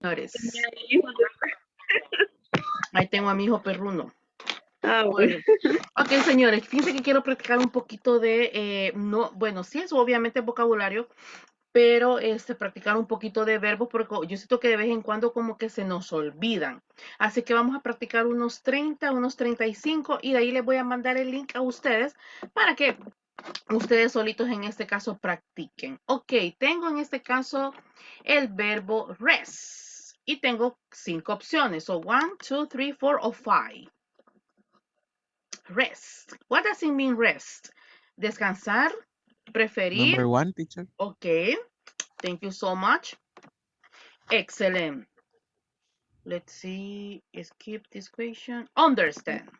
señores. Hijo de- Ahí tengo a mi hijo perruno. Ah, Bueno. bueno. Ok, señores, fíjense que quiero practicar un poquito de, no, bueno, sí es obviamente vocabulario, pero practicar un poquito de verbos porque yo siento que de vez en cuando como que se nos olvidan. Así que vamos a practicar unos 30, unos 35 y de ahí les voy a mandar el link a ustedes para que ustedes solitos en este caso practiquen. Ok, tengo en este caso el verbo rest y tengo 5 opciones. So 1, 2, 3, 4 o 5. Rest. What does it mean rest? Descansar, preferir. Number 1, teacher. Okay. Thank you so much. Excellent. Let's see. Skip this question. Understand.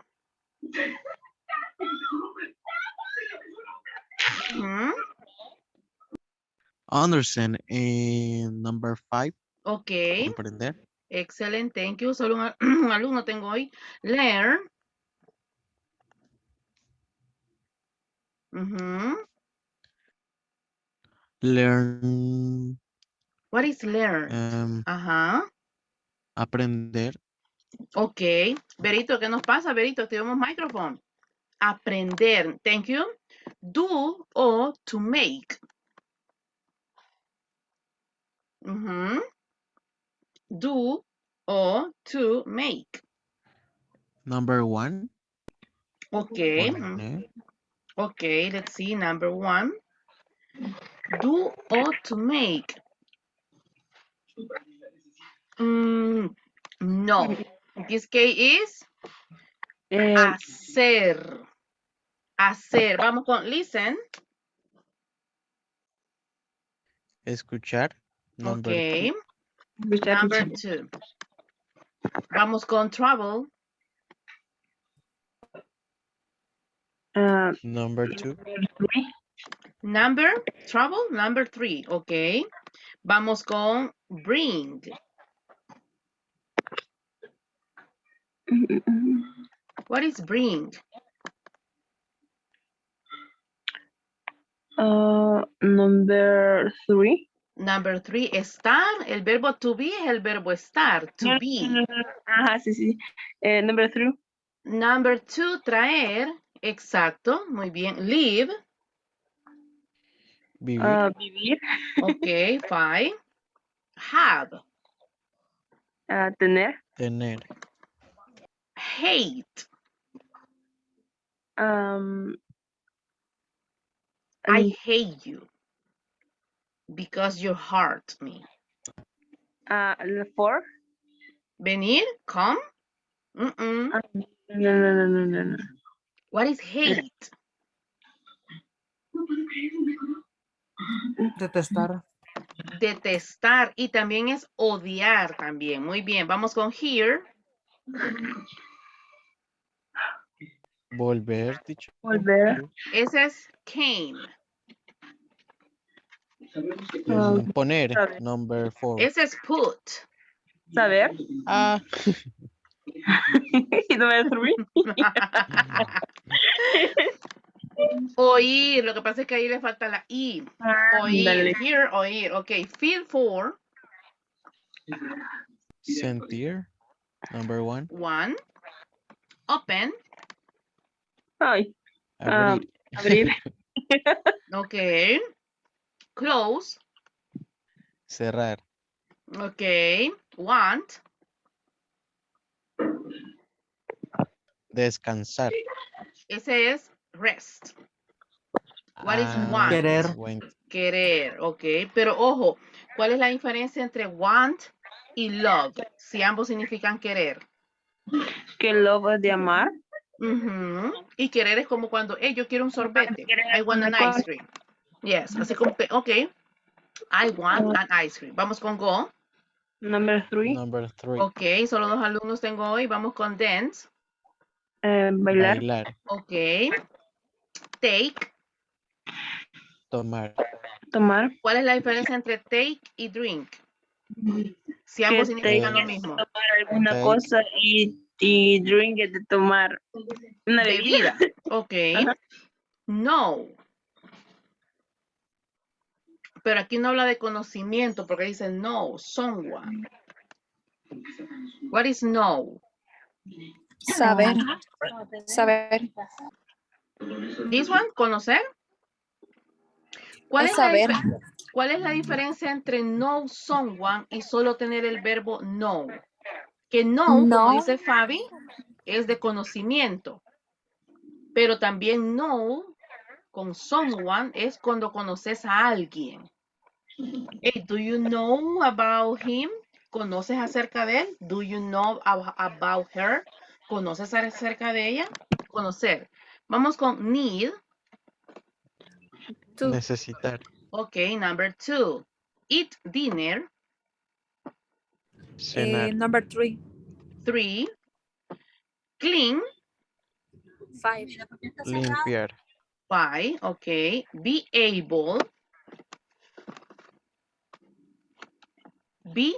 Hmm. Understand. And number 5, Okay. comprender. Excellent. Thank you. Solo un alumno tengo hoy. Learn. Learn. What is learn? Ajá. Aprender. Ok. Berito, ¿qué nos pasa, Berito? Activamos micrófono. Aprender. Thank you. Do o to make. Do or to make. Number 1. Okay. Okay, let's see. Number 1. Do or to make. No. This case is hacer. Hacer. Vamos con listen. Escuchar. Number Okay. 2. Number 2. Vamos con travel. Number 2. Number, travel, number 3. Okay. Vamos con bring. What is bring? Number 3. Number 3, estar. El verbo to be es el verbo estar, to be. Ajá, sí. Number 3. Number 2, traer. Exacto, muy bien. Live. Vivir. Vivir. Ok, 5. Have. Tener. Tener. Hate. I hate you because you hurt me. 4. Venir, come. No. What is hate? Detestar. Detestar. Y también es odiar también. Muy bien, vamos con here. Volver, teacher. Volver. Ese es came. Poner. Saber. Number 4. Ese es put. Saber. Y number 3. Oír, lo que pasa es que ahí le falta la I. Oír, Dale. hear, oír. Ok, feel for. Sentir. Number 1. 1. Open. Ay. Abrir. Abrir. Ok. Close. Cerrar. Ok. Want. Descansar. Ese es rest. What is want? Querer. Querer, ok. Pero ojo, ¿cuál es la diferencia entre want y love? Si ambos significan querer. Que love es de amar. Y querer es como cuando, hey, yo quiero un sorbete. I want an ice cream. Yes, así como que, ok. I want an ice cream. Vamos con go. Number 3. Number 3. Ok, solo 2 alumnos tengo hoy. Vamos con dance. Bailar. Bailar. Ok. Take. Tomar. Tomar. ¿Cuál es la diferencia entre take y drink? Si ambos significan lo mismo. Tomar alguna Take. cosa y drink es de tomar una bebida. Ok. Ajá. No. Pero aquí no habla de conocimiento porque dice no, someone. What is know? Saber. Saber. This one, conocer. Es saber. ¿Cuál es la diferencia entre know someone y solo tener el verbo know? Que know, como No. dice Fabi, es de conocimiento. Pero también know con someone es cuando conoces a alguien. Hey, do you know about him? ¿Conoces acerca de él? Do you know about her? ¿Conoces acerca de ella? Conocer. Vamos con need. Two. Necesitar. Ok, number 2. Eat dinner. Cenar. Number 3. 3. Clean. 5. Limpiar. 5. Ok. Be able. Be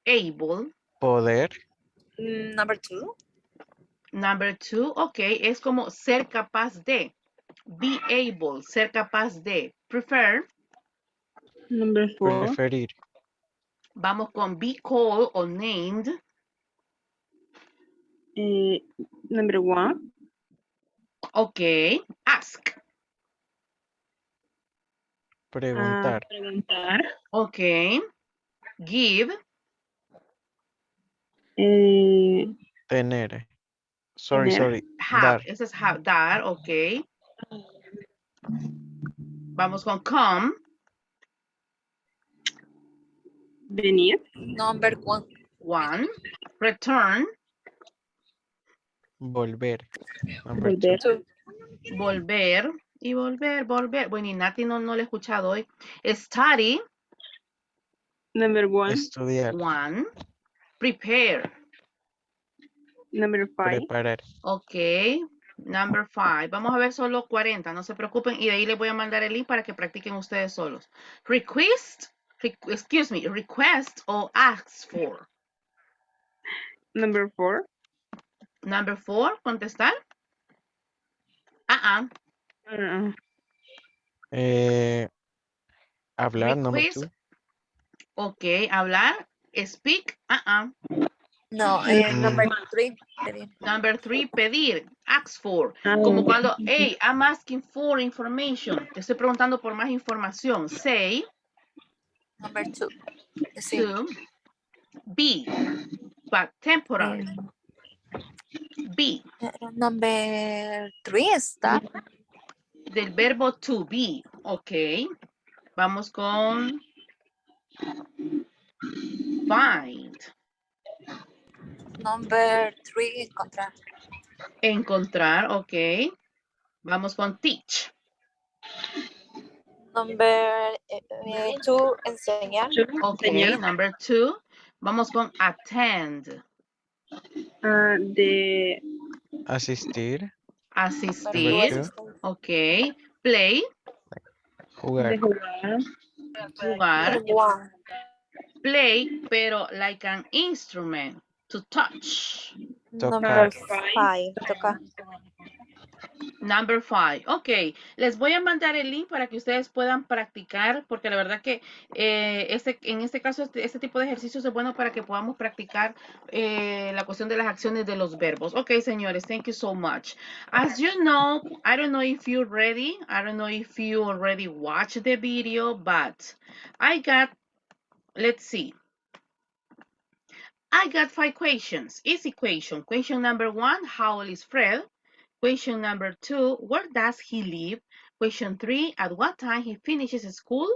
able. Poder. Number 2. Number 2. Ok, es como ser capaz de. Be able, ser capaz de. Prefer. Number 4. Preferir. Vamos con be called o named. Number 1. Ok. Ask. Preguntar. Preguntar. Ok. Give. Tener. Tener. Sorry. Have. Dar. Ese es have. Dar. Ok. Vamos con come. Venir. Number 1. 1. Return. Volver. Number 2. Volver. 2. Volver. Y volver. Bueno, y Nati no le he escuchado hoy. Study. Number 1. Estudiar. 1. Prepare. Number 5. Preparar. Ok. Number 5. Vamos a ver solo 40. No se preocupen. Y de ahí les voy a mandar el link para que practiquen ustedes solos. Request. Request o ask for. Number 4. Number 4. Contestar. Hablar. Number Request. 2. Ok. Hablar. Speak. No, number 3. Number 3, pedir, ask for. Como cuando, hey, I'm asking for information. Te estoy preguntando por más información. Say. Number 2. To. Be. But temporary. Be. Number 3 está. Del verbo to be. Ok. Vamos con find. Number 3, encontrar. Encontrar, ok. Vamos con teach. Number 2, enseñar. Ok, number 2. Vamos con attend. De Asistir. Asistir. Number 2. Ok. Play. Jugar. Jugar. One. Play, pero like an instrument. To touch. Number Tocar. 5, tocar. Number 5. Ok, les voy a mandar el link para que ustedes puedan practicar, porque la verdad que en este caso, este tipo de ejercicios es bueno para que podamos practicar la cuestión de las acciones de los verbos. Ok, señores, thank you so much. As you know, I don't know if you're ready. I don't know if you already watched the video, but I got, let's see. I got 5 questions. Easy question. Question number 1, how old is Fred? Question number 2, where does he live? Question 3, at what time he finishes school?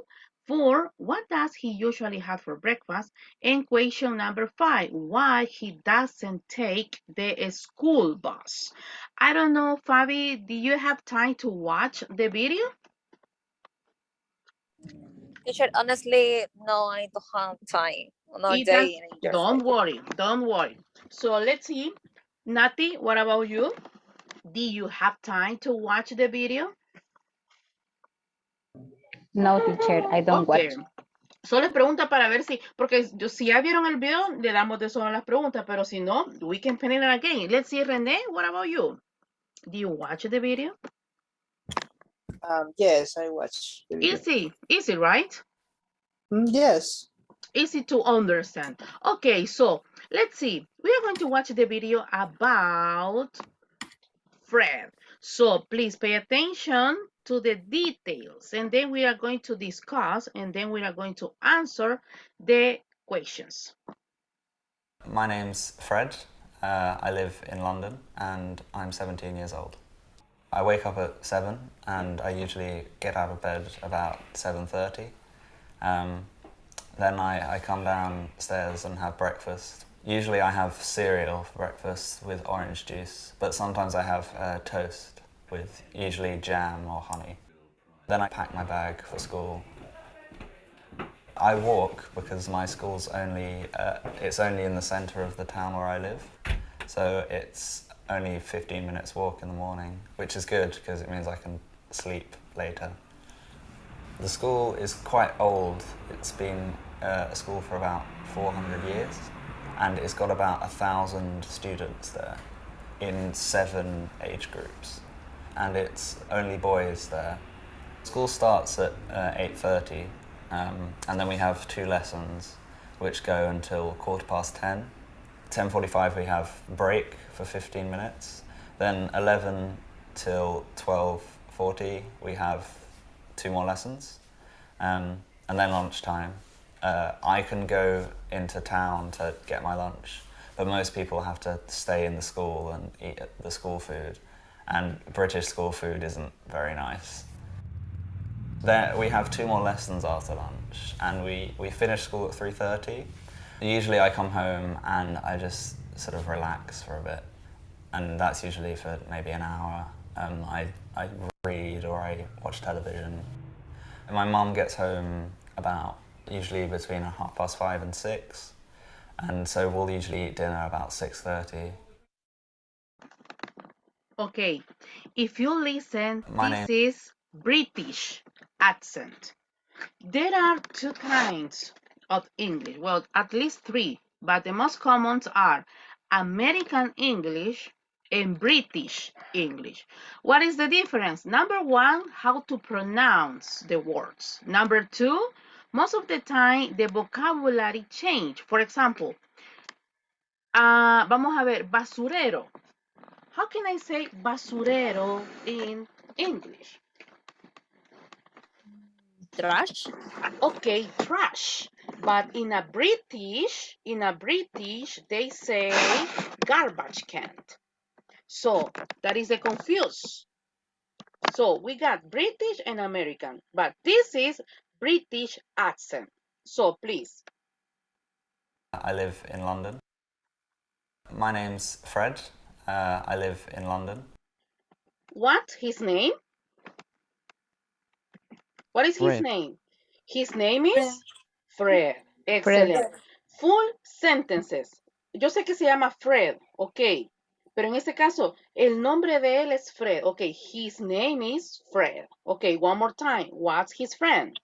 4, what does he usually have for breakfast? And question number 5, why he doesn't take the school bus? I don't know, Fabi, do you have time to watch the video? Teacher, honestly, no, I don't have time. No day. Don't worry, don't worry. So let's see. Nati, what about you? Do you have time to watch the video? No, teacher, I don't watch. Solo es pregunta para ver si, porque si ya vieron el video, le damos de solo las preguntas, pero si no, we can finish it again. Let's see, René, what about you? Do you watch the video? Yes, I watch the video. Easy, right? Yes. Easy to understand. Okay, so let's see. We are going to watch the video about Fred. So please pay attention to the details, and then we are going to discuss, and then we are going to answer the questions. My name's Fred. I live in London and I'm 17 years old. I wake up at 7 and I usually get out of bed about 7:30. Then I come downstairs and have breakfast. Usually I have cereal for breakfast with orange juice, but sometimes I have toast with usually jam or honey. Then I pack my bag for school. I walk because my school's it's only in the centre of the town where I live, so it's only 15 minutes walk in the morning, which is good because it means I can sleep later. The school is quite old. It's been a school for about 400 years, and it's got about 1,000 students there in 7 age groups, and it's only boys there. School starts at 8:30, and then we have 2 lessons which go until 10:15. 10:45 we have break for 15 minutes. Then 11 till 12:40 we have 2 more lessons. And then lunchtime. I can go into town to get my lunch, but most people have to stay in the school and eat the school food. And British school food isn't very nice. There, we have 2 more lessons after lunch, and we finish school at 3:30. Usually I come home and I just sort of relax for a bit, and that's usually for maybe an hour. I read or I watch television. And my mum gets home about usually between 5:30 and 6, and so we'll usually eat dinner about 6:30. Okay, if you listen, this is British accent. There are 2 kinds of English, well, at least 3, but the most common are American English and British English. What is the difference? Number 1, how to pronounce the words. Number 2, most of the time the vocabulary change. For example, vamos a ver, basurero. How can I say basurero in English? Trash. Okay, trash. But in a British, they say garbage can. So that is a confuse. So we got British and American, but this is British accent. So please. I live in London. My name's Fred. I live in London. What? His name? What is his Fred. name? His name is Fred. Excellent. Full sentences. Yo sé que se llama Fred, ok. Pero en este caso, el nombre de él es Fred. Ok, his name is Fred. Ok, one more time. What's his friend?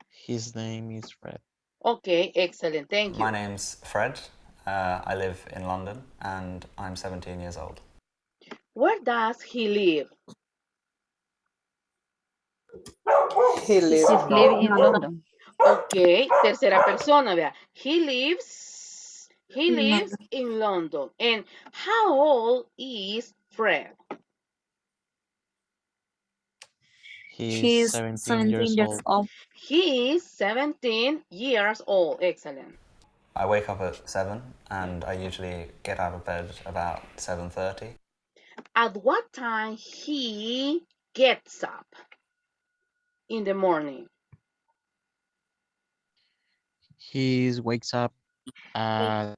His name is Fred. Ok, excellent. Thank you. My name's Fred. I live in London and I'm 17 years old. Where does he live? He's living in London. Ok, tercera persona, vea. He lives in London. And how old is Fred? He's 17 years old. He is 17 years old. Excellent. I wake up at 7 and I usually get out of bed about 7:30. At what time he gets up in the morning? He wakes up at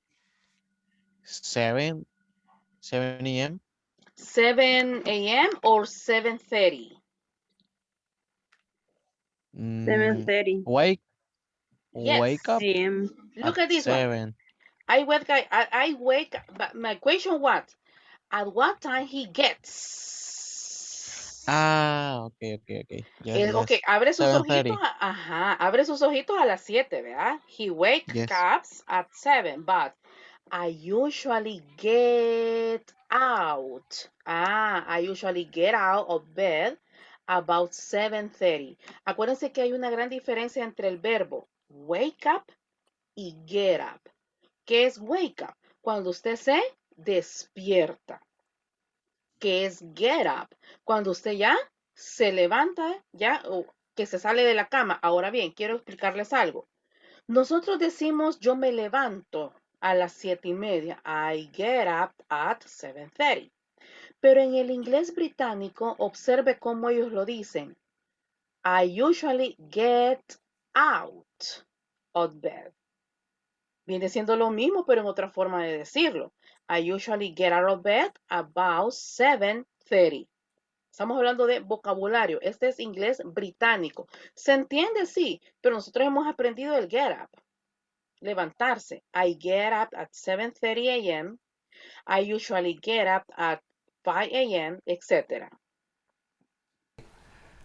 7 a.m. 7 a.m. or 7:30? 7:30 Wake Yes. up a.m. Look at at this 7. one. I wake, but my question what? At what time he gets? Okay. Yes. Ok, abre sus 7:30. ojitos, abre sus ojitos a las 7, ¿verdad? He wakes Yes. up at 7, but I usually get out. I usually get out of bed about 7:30. Acuérdense que hay una gran diferencia entre el verbo wake up y get up. ¿Qué es wake up? Cuando usted se despierta. ¿Qué es get up? Cuando usted ya se levanta, ya, o que se sale de la cama. Ahora bien, quiero explicarles algo. Nosotros decimos yo me levanto a las 7:30. I get up at 7:30. Pero en el inglés británico, observe cómo ellos lo dicen. I usually get out of bed. Viene siendo lo mismo, pero en otra forma de decirlo. I usually get out of bed about 7:30. Estamos hablando de vocabulario. Este es inglés británico. ¿Se entiende? Sí, pero nosotros hemos aprendido el get up. Levantarse. I get up at 7:30 a.m. I usually get up at 5 a.m., etc.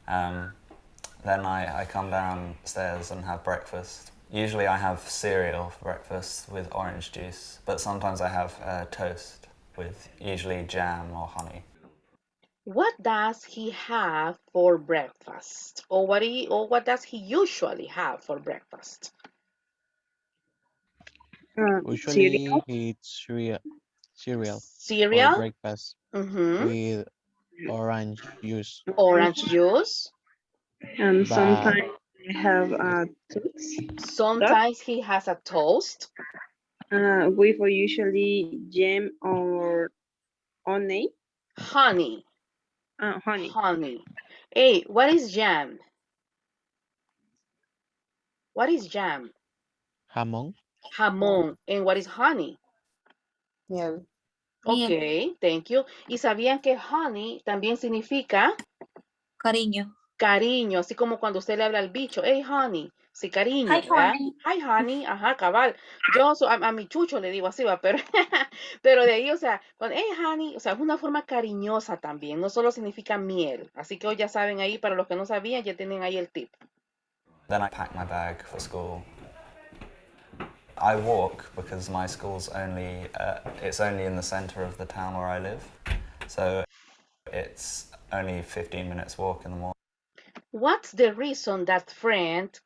Then I come downstairs and have breakfast. Usually I have cereal for breakfast with orange juice, but sometimes I have toast with usually jam or honey. What does he have for breakfast? Or what does he usually have for breakfast? Usually he eats cereal for Cereal? breakfast Mm-hmm. with orange juice. Orange juice. And But sometimes I have toast Sometimes he has a toast. with usually jam or honey. Honey. Honey. Honey. Hey, what is jam? What is jam? jamón. Jamón. And what is honey? Miel. Ok, thank you. ¿Y sabían que honey también significa Cariño. cariño? Así como cuando usted le habla al bicho, hey honey, sí, cariño, Hi, ¿verdad? honey. Hi honey, ajá, cabal. Yo a mi chucho le digo así, va, pero, pero de ahí, o sea, cuando, hey honey, o sea, es una forma cariñosa también, no solo significa miel. Así que hoy ya saben ahí, para los que no sabían, ya tienen ahí el tip. Then I pack my bag for school. I walk because my school's it's only in the centre of the town where I live, so it's only 15 minutes walk in the morning. What's the reason that friend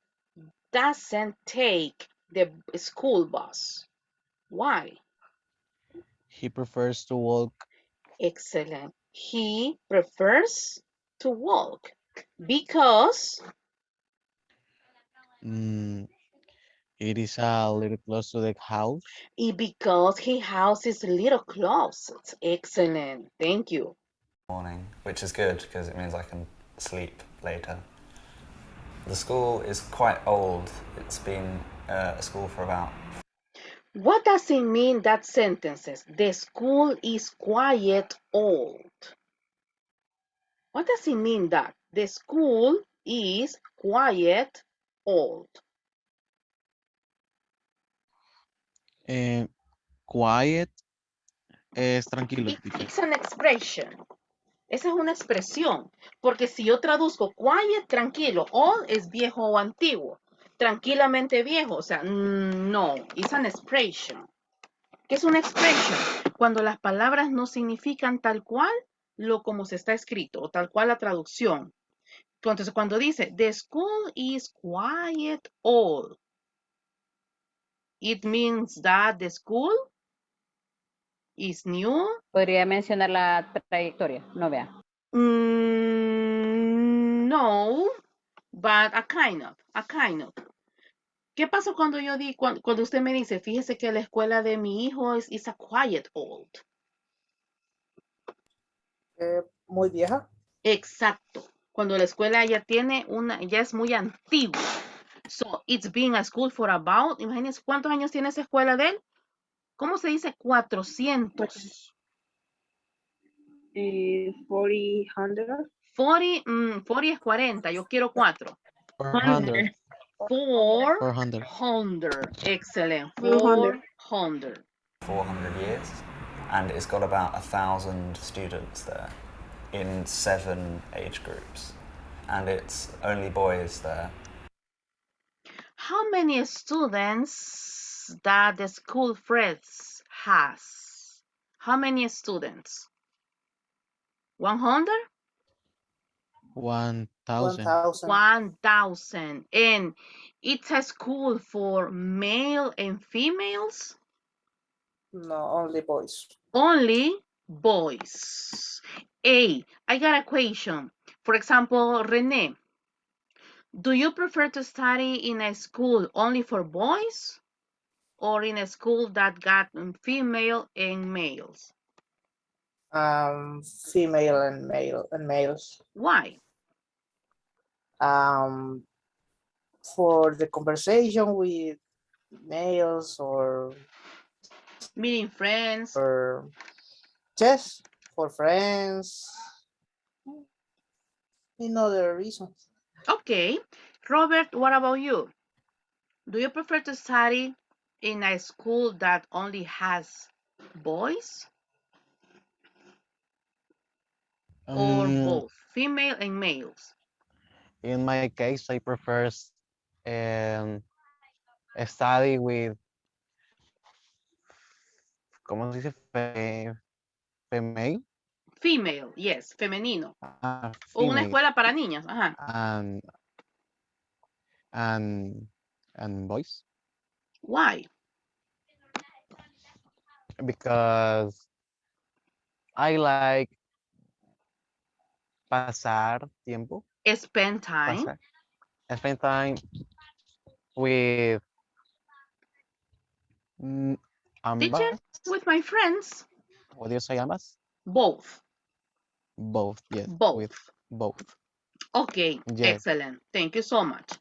doesn't take the school bus? Why? He prefers to walk. Excellent. He prefers to walk because It is a little close to the house. his house is little closet. Excellent. Thank you. Morning, which is good because it means I can sleep later. The school is quite old. It's been a school for about. What does it mean, that sentences? The school is quiet old. What does it mean that? The school is quiet old. Quiet es tranquilo, teacher. It's an expression. Esa es una expresión, porque si yo traduzco quiet, tranquilo, old es viejo o antiguo, tranquilamente viejo, o sea, no, it's an expression. ¿Qué es una expression? Cuando las palabras no significan tal cual lo como se está escrito, o tal cual la traducción. Entonces, cuando dice, the school is quiet old, it means that the school is new. Podría mencionar la trayectoria, no vea. No, but a kind of. ¿Qué pasa cuando cuando usted me dice, fíjese que la escuela de mi hijo is a quiet old? Muy vieja. Exacto. Cuando la escuela ya ya es muy antigua. So, it's been a school for about, imagínense, ¿cuántos años tiene esa escuela de él? ¿Cómo se dice? 400. 40 40 es 40, yo quiero 4. 400. 400. Excellent. 400. 400. 400 years, and it's got about 1,000 students there in 7 age groups, and it's only boys there. How many students that the school Fred's has? How many students? 100? 1,000. 1,000. 1,000. And it's a school for male and females? No, only boys. Only boys. A, I got a question. For example, Rene, do you prefer to study in a school only for boys or in a school that got female and males? Female and males. Why? For the conversation with males or Meeting friends. just for friends. In other reasons. Okay. Robert, what about you? Do you prefer to study in a school that only has boys or both, female and males? In my case, I prefer study with, ¿cómo se dice? Female. Female, yes, femenino. O una Female. escuela para niñas, ajá. And boys. Why? Because I like pasar tiempo. Spend time. Spend time with Teacher, ambas. with my friends. What do you say, ambas? Both. Both, yes. Both. With both. Okay, Yes. excellent. Thank you so much.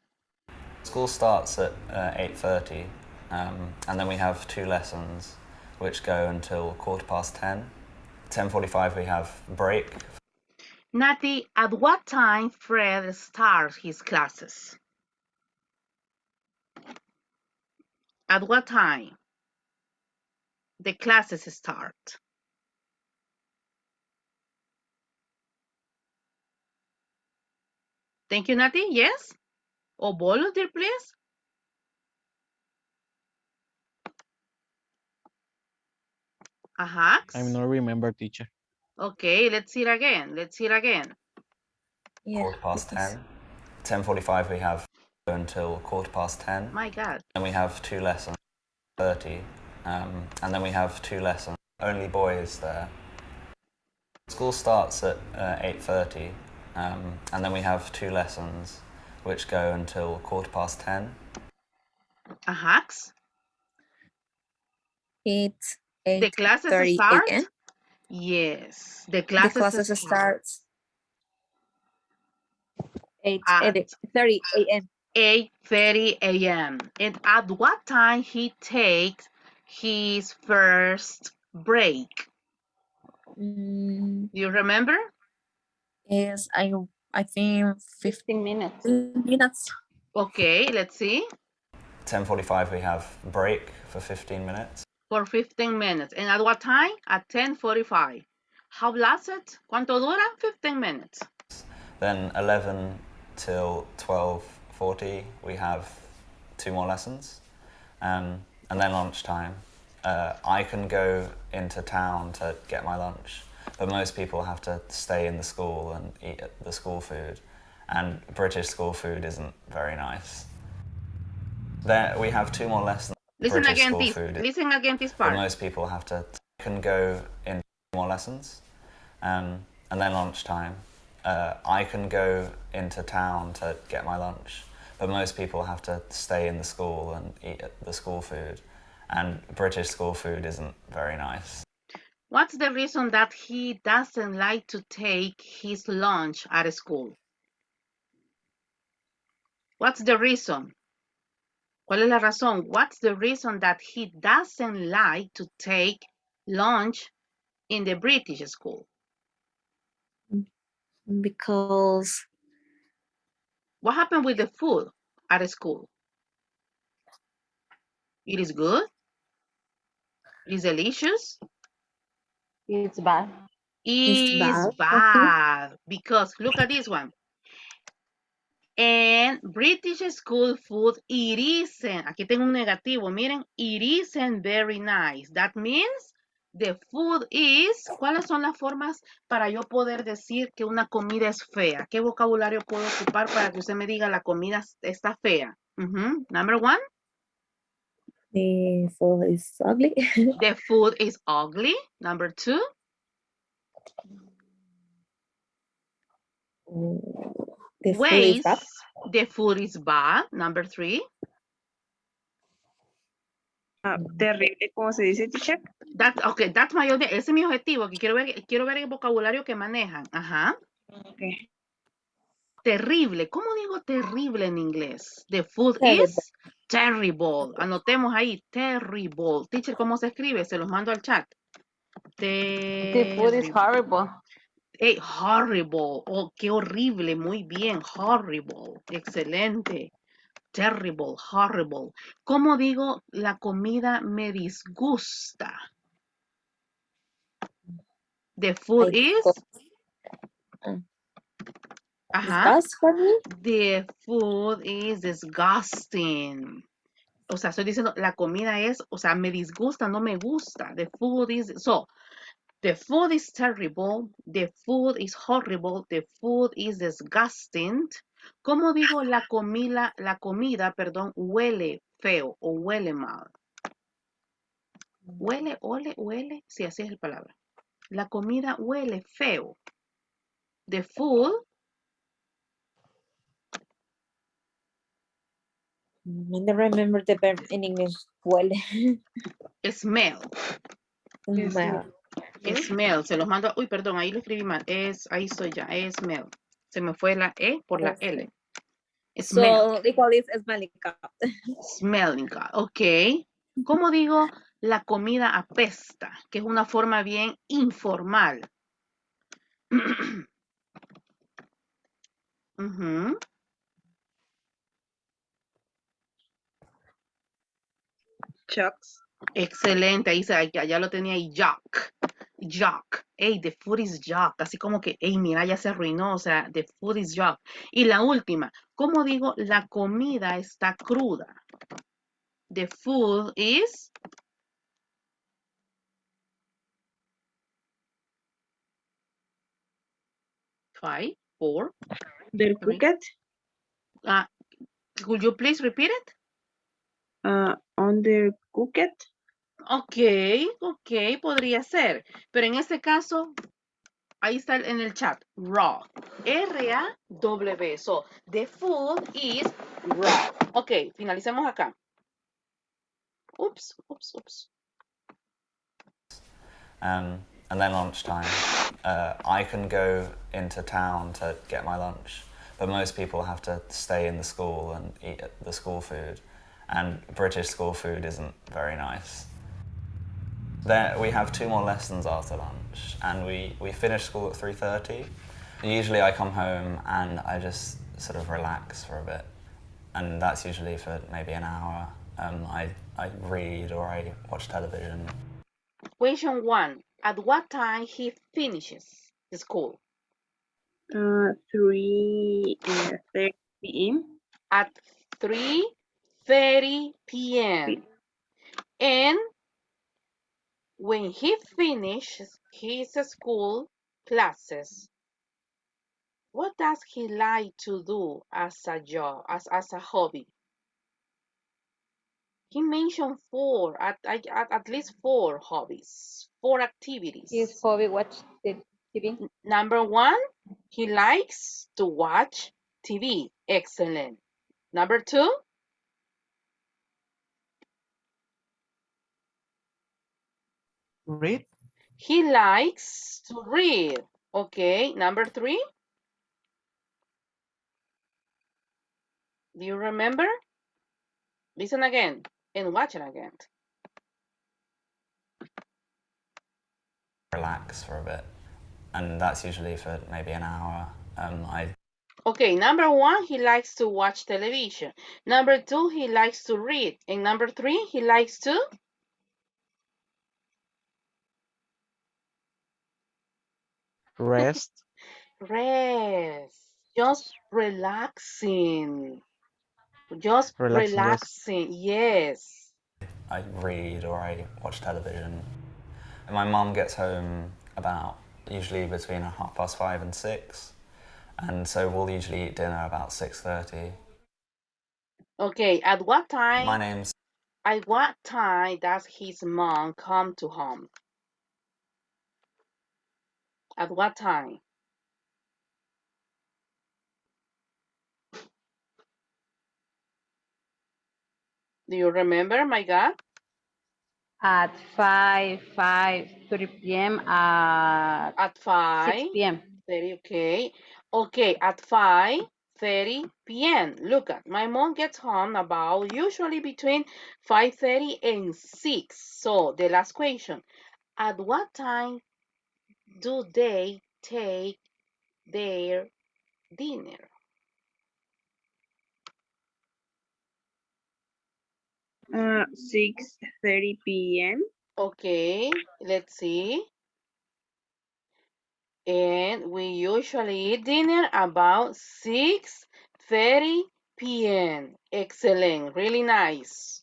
School starts at 8:30, and then we have 2 lessons, which go until 10:15. 10:45 we have break. Nati, at what time Fred starts his classes? At what time the classes start? Thank you, Nati. Yes? Or volunteer, please? I'm not remember, teacher. Okay, let's see it again. Let's see it again. Yeah. 10:15. 10:45 we have until 10:15. My God. And we have 2 lessons, 30, and then we have 2 lessons. Only boys there. School starts at 8:30, and then we have 2 lessons, which go until 10:15. It's The classes 8:30 start? a.m. Yes, the The classes classes start starts 8 at 30 a.m. 8:30 a.m. And at what time he takes his first break? You remember? Yes, I think 15 minutes. minutes. Okay, let's see. 10:45 we have break for 15 minutes. For 15 minutes. And at what time? At 10:45. How lasts it? ¿Cuánto dura? 15 minutes. Then 11 till 12:40 we have 2 more lessons, and then lunchtime. I can go into town to get my lunch, but most people have to stay in the school and eat the school food, and British school food isn't very nice. There we have 2 more lessons. Listen British again, school this. food, Listen again, this but part. most people have to can go in more lessons, and then lunchtime. I can go into town to get my lunch, but most people have to stay in the school and eat the school food, and British school food isn't very nice. What's the reason that he doesn't like to take his lunch at school? What's the reason? ¿Cuál es la razón? What's the reason that he doesn't like to take lunch in the British school? Because What happened with the food at school? It is good? It is delicious? It's bad. Is bad. Because look at this one. And British school food, it isn't, aquí tengo un negativo, miren, it isn't very nice. That means The food is, ¿cuáles son las formas para yo poder decir que una comida es fea? ¿Qué vocabulario puedo ocupar para que usted me diga la comida está fea? Number one, The food is ugly. the food is ugly. Number two, The food is bad. the food is bad. Number three, Terrible, ¿cómo se dice, teacher? that's my idea. Ese es mi objetivo, que quiero ver el vocabulario que manejan. Ajá. Okay. Terrible. ¿Cómo digo terrible en inglés? The food Terrible. is terrible. Anotemos ahí, terrible. Teacher, ¿cómo se escribe? Se los mando al chat. The food is horrible. Hey, horrible. Oh, qué horrible. Muy bien. Horrible. Excelente. Terrible. Horrible. ¿Cómo digo la comida me disgusta? The food is... Ajá. Disgusting. The food is disgusting. O sea, estoy diciendo, la comida es, o sea, me disgusta, no me gusta. The food is, so, the food is terrible. The food is horrible. The food is disgusting. ¿Cómo digo la comida, perdón, huele feo o huele mal? Huele. Sí, así es la palabra. La comida huele feo. The food I don't remember the verb in English. Huele. smell. Smell. Smell, se los mando. Uy, perdón, ahí lo escribí mal. Ahí estoy ya. Smell. Se me fue la E por la L. Smell. So, equal is smelling cup. Smelling. Ok. ¿Cómo digo la comida apesta? Que es una forma bien informal. Ujú. Chucks. Excelente, ahí ya lo tenía ahí, yuck. Yuck. Hey, the food is yuck. Así como que, hey, mira, ya se arruinó. O sea, the food is yuck. Y la última, ¿cómo digo la comida está cruda? The food is... Five, four, Del three. cooked. Could you please repeat it? Undercooked. Ok, podría ser. Pero en este caso, ahí está en el chat, raw. R-A-W. So, the food is raw. Ok, finalicemos acá. Oops. And then lunchtime. I can go into town to get my lunch, but most people have to stay in the school and eat the school food. And British school food isn't very nice. Then we have 2 more lessons after lunch, and we finish school at 3:30. Usually I come home and I just sort of relax for a bit, and that's usually for maybe an hour. I read or I watch television. Question 1. At what time he finishes the school? 3:30 p.m. At 3:30 p.m. And when he finishes his school classes, what does he like to do as a job, as a hobby? He mentioned at least 4 hobbies, 4 activities. His hobby watch the TV. Number 1, he likes to watch TV. Excellent. Number 2, Read. he likes to read. Okay, number 3. Do you remember? Listen again and watch it again. Relax for a bit, and that's usually for maybe an hour. Okay, number 1, he likes to watch television. Number 2, he likes to read. And number 3, he likes to... Rest. Rest. Just relaxing. Just Relaxing, yes. relaxing. Yes. I read or I watch television. My mum gets home about usually between 5:30 and 6, and so we'll usually eat dinner about 6:30. Okay, at what time? My name's At what time does his mom come to home? At what time? Do you remember, my God? At 5:30 p.m. At At 5. 6 p.m. 30, okay. Okay, at 5:30 p.m. Look at, my mom gets home about usually between 5:30 and 6. So the last question, at what time do they take their dinner? 6:30 p.m. Okay, let's see. And we usually eat dinner about 6:30 p.m. Excellent, really nice.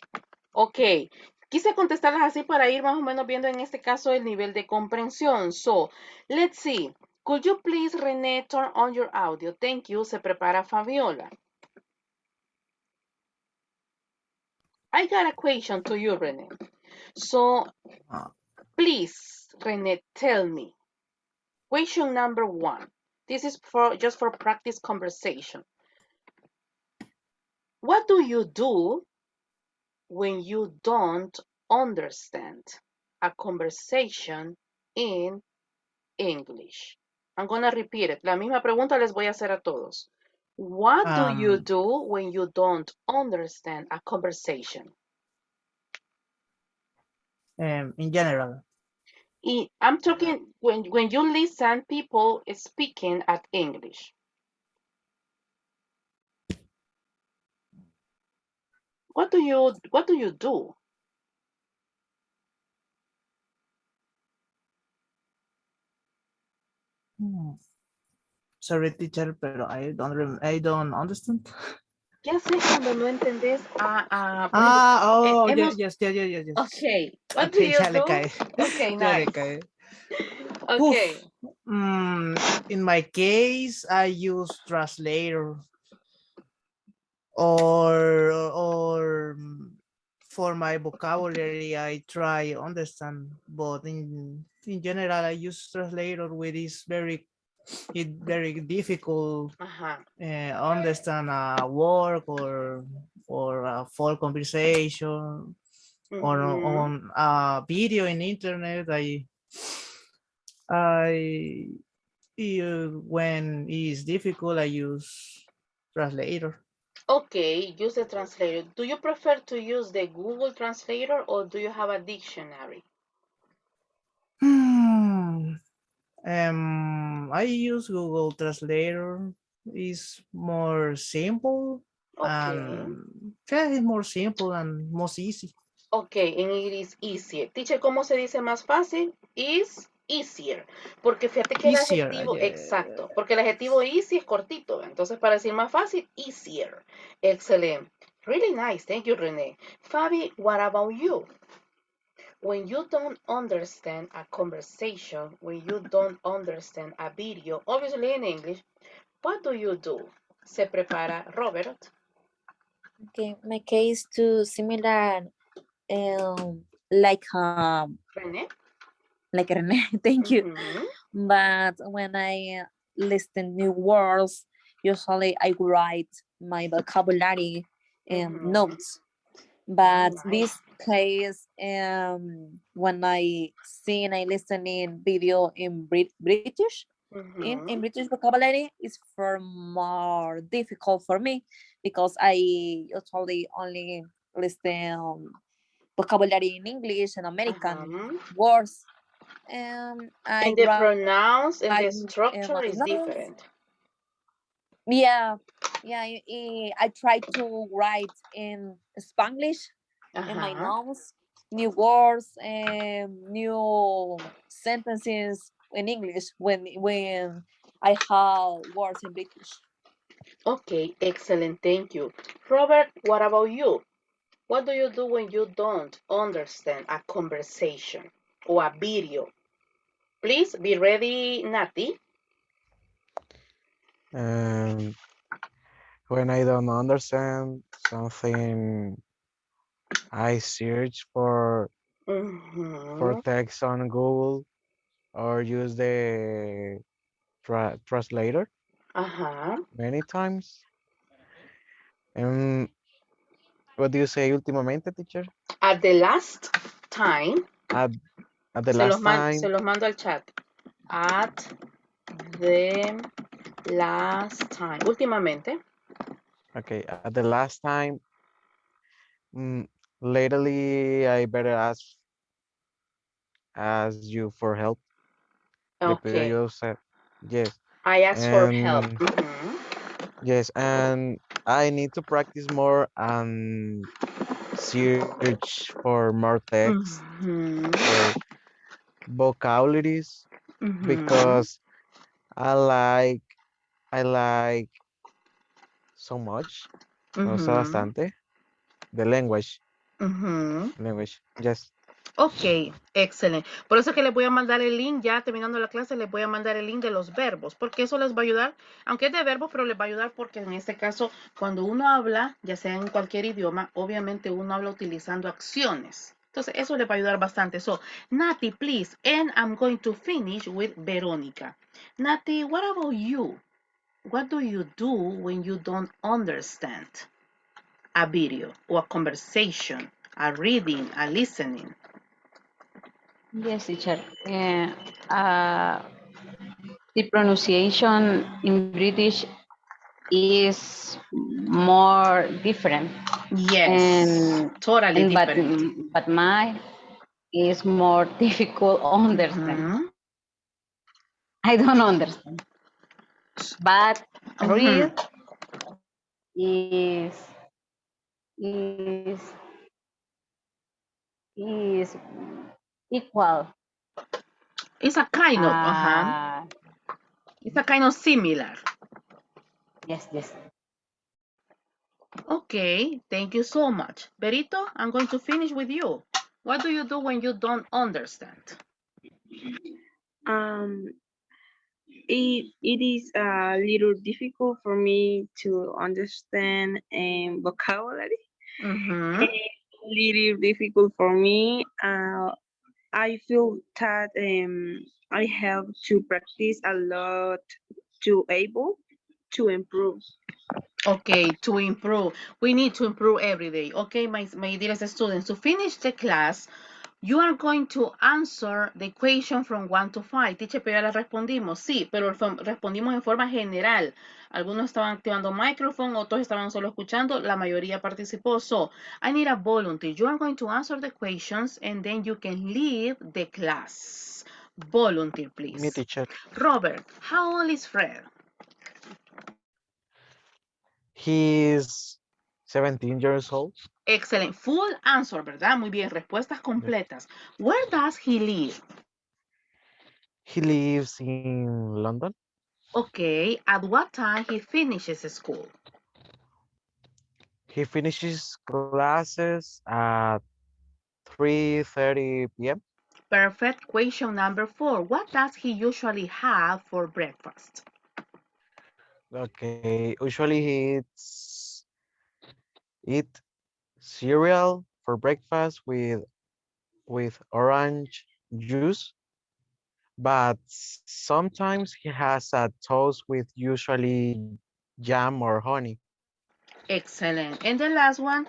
Ok, quise contestarlas así para ir más o menos viendo en este caso el nivel de comprensión. So, let's see. Could you please, René, turn on your audio? Thank you. Se prepara Fabiola. I got a question to you, René. So, please, René, tell me. Question number 1. This is just for practice conversation. What do you do when you don't understand a conversation in English? I'm gonna repeat it. La misma pregunta les voy a hacer a todos. What do you do when you don't understand a conversation? In general. I'm talking when you listen people speaking at English. What do you do? Sorry, teacher, pero I don't understand. Ya sé cuando no entendés Yes. Okay, what do Okay, you ya le do? cae. Okay, Ya le nice. cae. Okay. In my case, I use translator or for my vocabulary, I try understand, but in general, I use translator, which is very difficult understand a work or a full conversation or on a video in internet. When it's difficult, I use translator. Okay, use the translator. Do you prefer to use the Google Translator or do you have a dictionary? I use Google Translator. It's more simple and it's more simple and most easy. Okay, and it is easier. Teacher, ¿cómo se dice más fácil? Is easier. Porque fíjate que el adjetivo, exacto, porque el adjetivo easy es cortito. Entonces, para decir más fácil, easier. Excellent. Really nice. Thank you, René. Fabi, what about you? When you don't understand a conversation, when you don't understand a video, obviously in English, what do you do? Se prepara Robert. Okay, my case too similar, like René. like René, thank you. But when I listen new words, usually I write my vocabulary notes. But this case, when I see and I listen in video in British, in British vocabulary, is for more difficult for me because I usually only listen vocabulary in English and American words. And the pronounce and the structure is different. Yeah, I try to write in Spanglish in my notes, new words and new sentences in English when I have words in British. Okay, excellent, thank you. Robert, what about you? What do you do when you don't understand a conversation? o a video. Please be ready, Nati. And when I don't understand something, I search for Mhm. text on Google or use the translator Ajá. many times. And what do you say últimamente, teacher? At the last time, At, at the last se time, los mando al chat. At the last time. Últimamente. okay, at the last time, mm, lately I better ask you for help. The Okay. period said yes, I asked for help. and Mhm. yes, and I need to practice more and search for more text Mhm. for vocabularies Mhm. because I like so much, me gusta Mhm. bastante the language, Mhm. language. Yes. Ok, excelente. Por eso es que les voy a mandar el link, ya terminando la clase, les voy a mandar el link de los verbos, porque eso les va a ayudar, aunque es de verbos, pero les va a ayudar porque en este caso, cuando uno habla, ya sea en cualquier idioma, obviamente uno habla utilizando acciones. Entonces, eso les va a ayudar bastante. So, Nati, please, and I'm going to finish with Verónica. Nati, what about you? What do you do when you don't understand a video or a conversation, a reading, a listening? Yes, teacher. Uh, the pronunciation in British is more different, Yes, and totally and different. but mine is more difficult to understand. Mhm, I don't understand, but mhm, read is is is equal. It's a kind of, Uh, it's a kind of similar. yes, yes. Okay, thank you so much. Berito, I'm going to finish with you. What do you do when you don't understand? Um, it is a little difficult for me to understand vocabulary. Mm-hmm, A little difficult for me. I feel that I have to practice a lot to able to improve. okay, to improve. We need to improve every day. Okay, my dearest students, to finish the class, you are going to answer the equation from 1 to 5. Teacher, pero ya la respondimos. Sí, pero respondimos en forma general. Algunos estaban activando microphone, otros estaban solo escuchando. La mayoría participó. So, I need a volunteer. You are going to answer the equations and then you can leave the class. Volunteer, Me please. teacher. Robert, how old is Fred? He's 17 years old. Excellent. Full answer, ¿verdad? Muy bien. Respuestas Yes. completas. Where does he live? He lives in London. Okay. At what time he finishes school? He finishes classes at 3:30 p.m. Perfect. Question number 4. What does he usually have for breakfast? Okay, usually eat cereal for breakfast with orange juice, but sometimes he has a toast with usually jam or honey Excellent. And the last one.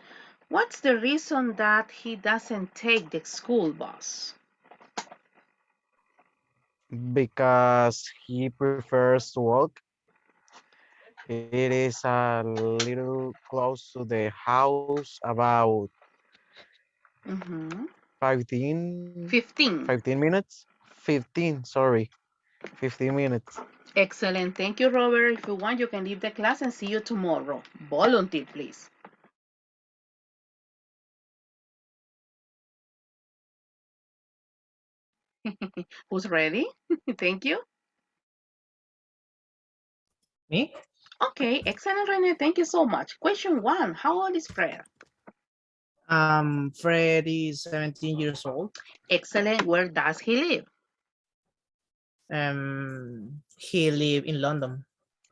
What's the reason that he doesn't take the school bus? because he prefers to walk. It is a little close to the house, about Mm-hmm. 15, 15. 15 minutes. 15, sorry, 15 minutes. Excellent. Thank you, Robert. If you want, you can leave the class and see you tomorrow. Volunteer, please. Who's ready? Thank you. Me? Okay, excellent, Rene. Thank you so much. Question 1. How old is Fred? Fred is 17 years old. Excellent. Where does he live? He lives in London.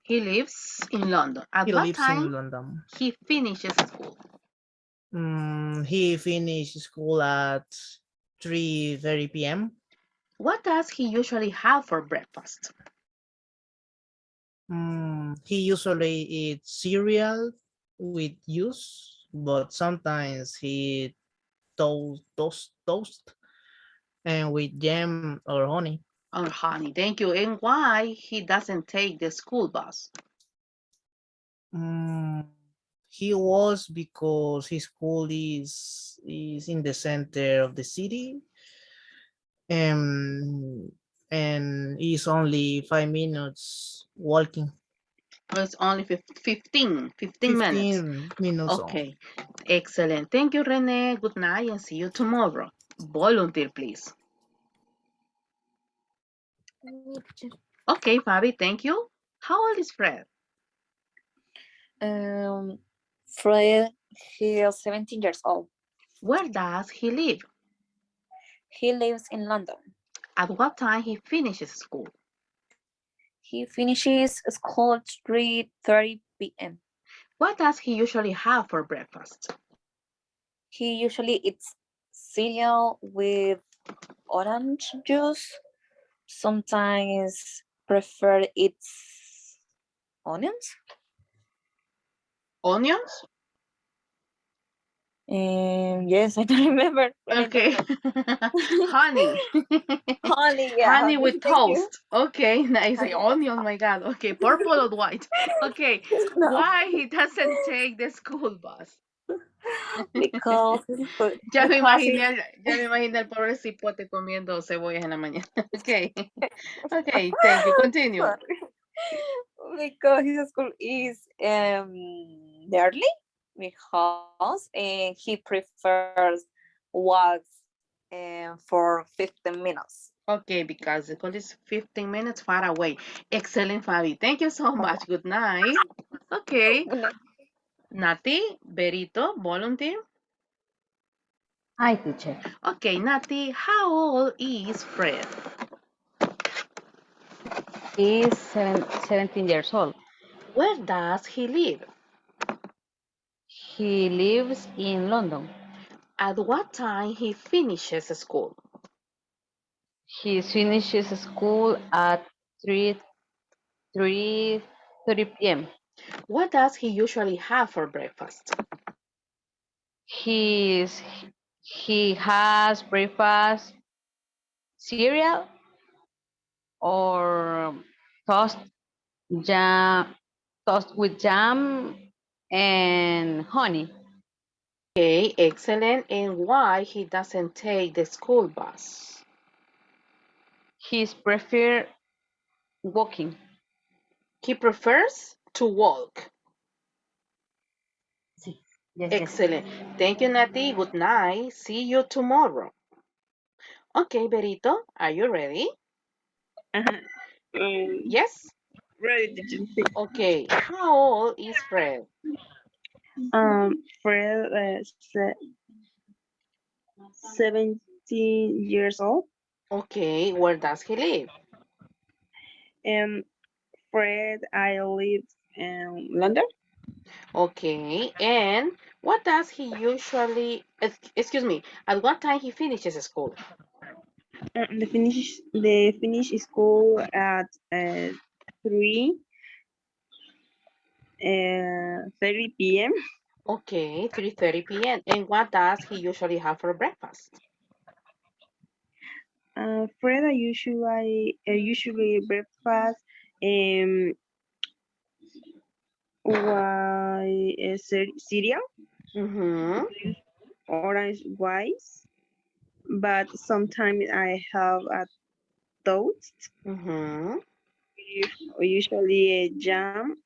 He lives in London. At He what lives in time London. he finishes school? He finished school at 3:30 p.m. What does he usually have for breakfast? He usually eats cereal with juice, but sometimes he toast and with jam or honey. Oh, honey, thank you. And why he doesn't take the school bus? He was because his school is in the center of the city, and is only 5 minutes walking. Oh, it's only 15 minutes. 15 minutes on. Okay, excellent. Thank you, Renee. Good night and see you tomorrow. Volunteer, please. Okay, Fabi, thank you. How old is Fred? Fred, he is 17 years old. Where does he live? He lives in London. At what time he finishes school? He finishes school at 3:30 p.m. What does he usually have for breakfast? He usually eats cereal with orange juice. Sometimes prefer eats onions. Onions? Yes, I don't remember. Okay. Honey. Honey, yeah, Honey honey. with Thank you. toast. Okay, nice. Honey, Onion, my God. Okay, purple or white? Okay, no, why he doesn't take the school bus? because Ya me because imaginé al pobre cipote comiendo cebollas en la mañana. Okay, okay, thank you. Continue. because his school is early because he prefers walks for 15 minutes. Okay, because the school is 15 minutes far away. Excellent, Fabi. Thank you so much. Good night. Okay, Nati, Berito, volunteer. Hi, teacher. Okay, Nati, how old is Fred? He's 17 years old. Where does he live? He lives in London. At what time he finishes school? He finishes school at 3:30 p.m. What does he usually have for breakfast? He's, he has breakfast cereal or toast jam, toast with jam and honey. Okay, excellent. And why he doesn't take the school bus? He's prefer walking. He prefers to walk. Sí. Yes, Excellent. Thank you, Nati. Good night. See you tomorrow. Okay, Berito, are you ready? Yes? Ready, teacher. Okay, how old is Fred? Fred is 17 years old. Okay, where does he live? Fred, I live in London. Okay, and what does he usually, excuse me, at what time he finishes school? The finish school at 3:30 p.m. Okay, 3:30 p.m. And what does he usually have for breakfast? Fred, I usually breakfast cereal, Mm-hmm. orange rice, but sometimes I have a toast. Mm-hmm. Usually a jam.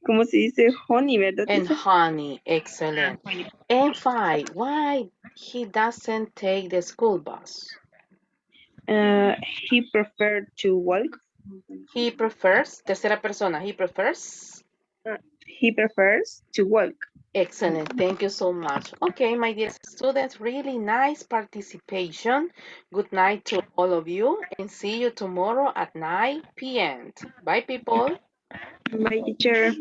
¿Cómo se dice? Honey, ¿verdad, And teacher? honey, excellent. Honey. And five, why he doesn't take the school bus? He preferred to walk. He prefers, tercera persona, he prefers He prefers to walk. Excellent. Thank you so much. Okay, my dear students, really nice participation. Good night to all of you and see you tomorrow at 9 p.m. Bye, people. Bye, teacher.